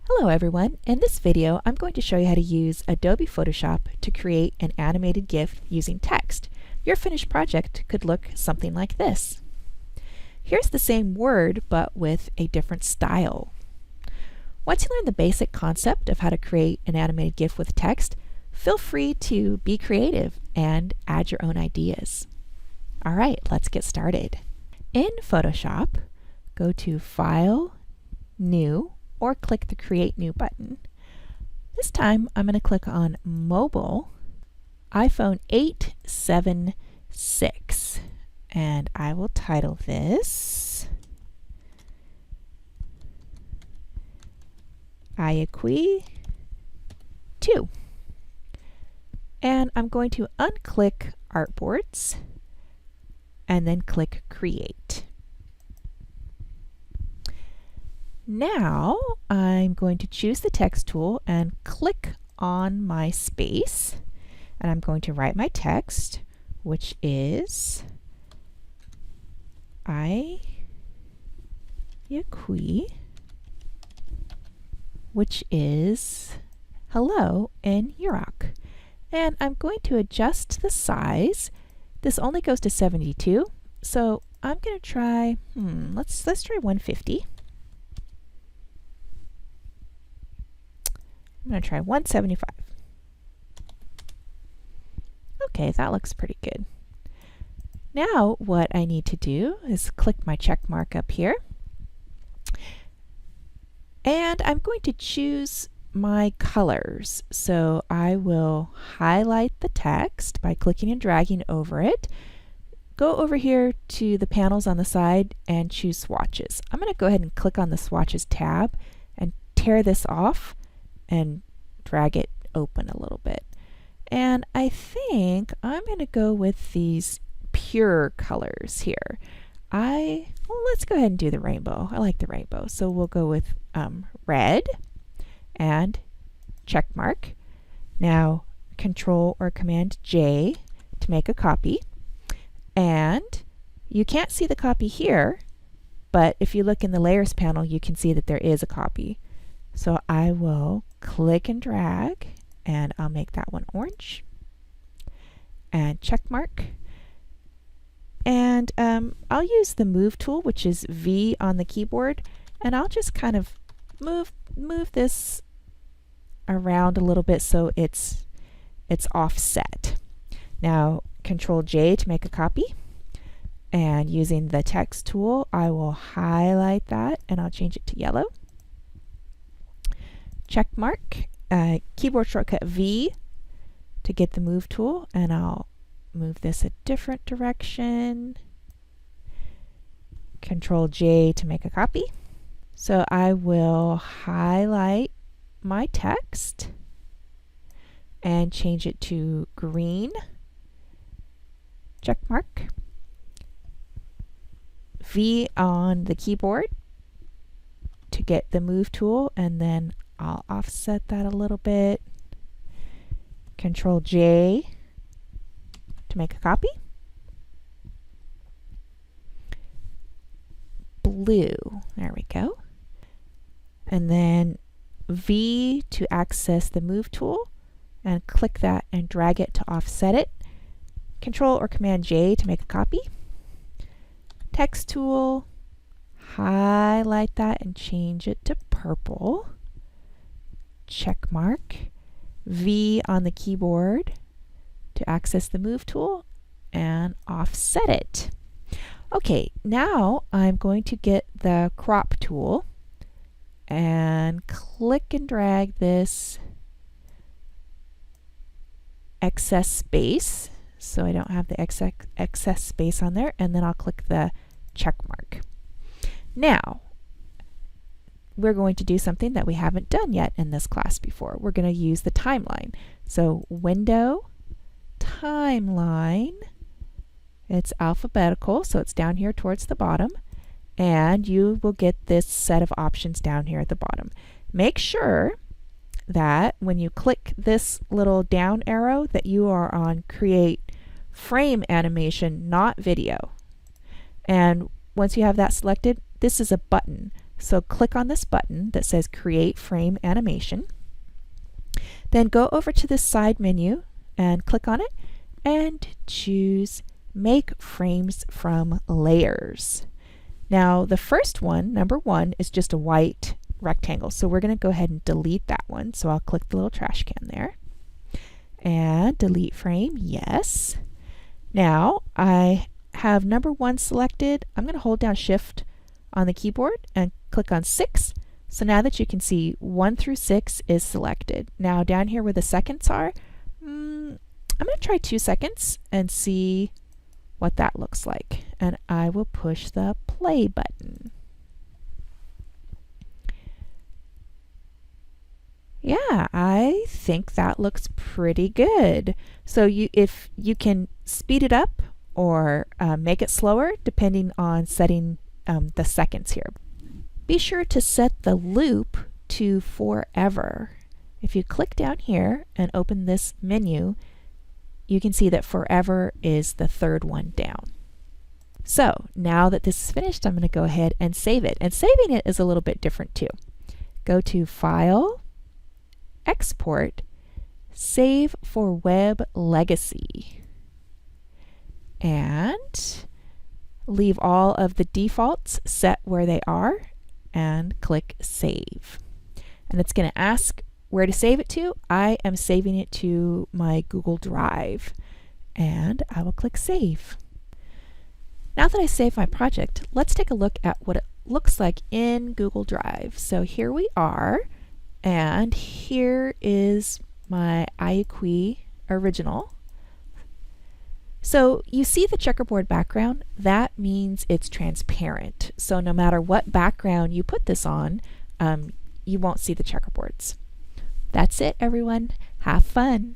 Hello everyone. In this video I'm going to show you how to use Adobe Photoshop to create an animated GIF using text. Your finished project could look something like this. Here's the same word but with a different style. Once you learn the basic concept of how to create an animated GIF with text, feel free to be creative and add your own ideas. Alright, let's get started. In Photoshop, go to File, New, or click the Create New button. This time I'm going to click on Mobile, iPhone 876, and I will title this Ayakui 2. And I'm going to unclick Artboards and then click Create. Now I'm going to choose the text tool and click on my space, and I'm going to write my text, which is Ayakui, which is hello in Yurok. And I'm going to adjust the size. This only goes to 72, so I'm going to try, let's try 150. I'm going to try 175. Okay, that looks pretty good. Now what I need to do is click my check mark up here. And I'm going to choose my colors. So I will highlight the text by clicking and dragging over it. Go over here to the panels on the side and choose swatches. I'm going to go ahead and click on the swatches tab and tear this off and drag it open a little bit. And I think I'm going to go with these pure colors here. Let's go ahead and do the rainbow. I like the rainbow. So we'll go with red and check mark. Now Control or Command J to make a copy. And you can't see the copy here, but if you look in the layers panel, you can see that there is a copy. So I will click and drag, and I'll make that one orange, and check mark. And I'll use the Move tool, which is V on the keyboard, and I'll just kind of move this around a little bit so it's offset. Now Control J to make a copy, and using the text tool, I will highlight that and I'll change it to yellow. Check mark, keyboard shortcut V to get the Move tool, and I'll move this a different direction. Control J to make a copy. So I will highlight my text and change it to green. Check mark. V on the keyboard to get the Move tool, and then I'll offset that a little bit. Control J to make a copy. Blue, there we go. And then V to access the Move tool, and click that and drag it to offset it. Control or Command J to make a copy. Text tool, highlight that and change it to purple. Check mark. V on the keyboard to access the Move tool and offset it. Okay, now I'm going to get the crop tool and click and drag this excess space so I don't have the excess space on there, and then I'll click the check mark. Now we're going to do something that we haven't done yet in this class before. We're going to use the timeline. So Window, Timeline, it's alphabetical, so it's down here towards the bottom, and you will get this set of options down here at the bottom. Make sure that when you click this little down arrow that you are on Create Frame Animation, not Video. And once you have that selected, this is a button. So click on this button that says Create Frame Animation. Then go over to this side menu and click on it and choose Make Frames from Layers. Now the first one, number 1, is just a white rectangle. So we're going to go ahead and delete that one. So I'll click the little trash can there. And delete frame, yes. Now I have number 1 selected. I'm going to hold down Shift on the keyboard and click on 6. So now that you can see 1 through 6 is selected. Now down here where the seconds are, I'm going to try 2 seconds and see what that looks like. And I will push the play button. Yeah, I think that looks pretty good. So if you can speed it up or make it slower depending on setting the seconds here. Be sure to set the loop to forever. If you click down here and open this menu, you can see that forever is the 3rd one down. So now that this is finished, I'm going to go ahead and save it. And saving it is a little bit different too. Go to File, Export, Save for Web Legacy, and leave all of the defaults set where they are and click Save. And it's going to ask where to save it to. I am saving it to my Google Drive, and I will click Save. Now that I saved my project, let's take a look at what it looks like in Google Drive. So here we are. And here is my iQui original. So you see the checkerboard background? That means it's transparent. So no matter what background you put this on, you won't see the checkerboards. That's it, everyone. Have fun.